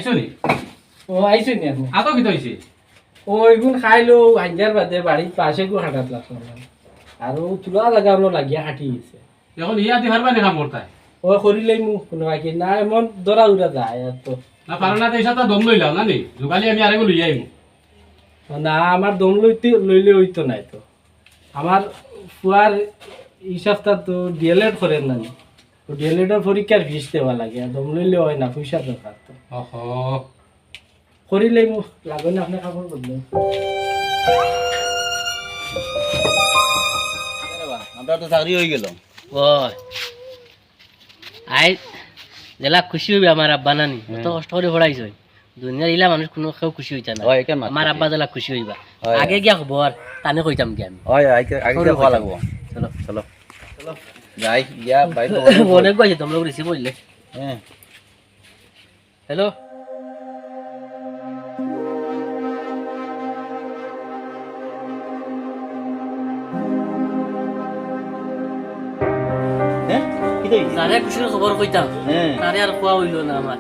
আইছো নি ও আইছে নি আপনি আতো কি তৈছে ওইগুন খাইলো আঞ্জার বাদে বাড়ির পাশে গু হাঁটাত লাগলো আর ও চুলা জায়গা আমরা লাগিয়া হাঁটি গেছে এখন ইয়া দি হারবা নি কাম করতাই ও করিলেই মুখ কোনো বাকি না এমন দৌড়া উড়া যায় আর তো না পারো না দেশা তো দম লইলাম না নি যোগালি আমি আরেগো লই আইমু না আমার দম লইলে হইতো নাই তো আমার ফুয়ার এই সপ্তাহ তো ডিএলএড করেন না তো ডিএলএডের পরীক্ষার ফিস দেওয়া লাগে আর দম লইলে হয় না পয়সা দরকার তো ওহো করিলেই মুখ লাগবে না আপনি খবর বলবেন আমরা তো চাকরি হয়ে গেল ওই আই জেলা খুশি হইবে আমার আব্বা নানি তো কষ্ট করে পড়াইছ দুনিয়ার ইলা মানুষ কোনো কেউ খুশি হইতা না হয় কেন আমার আব্বা জেলা খুশি হইবা হয়। আগে গিয়া খবর টানে কইতাম কি আমি হয় আগে খাওয়া লাগবো চলো চলো চলো যাই ইয়া বাইরে অনেক কইছে তোমরা রিসিভ বললে হ্যাঁ হ্যালো হ্যাঁ কি দই তারে খুশির খবর কইতাম হ্যাঁ তারে আর কোয়া হইল না আমার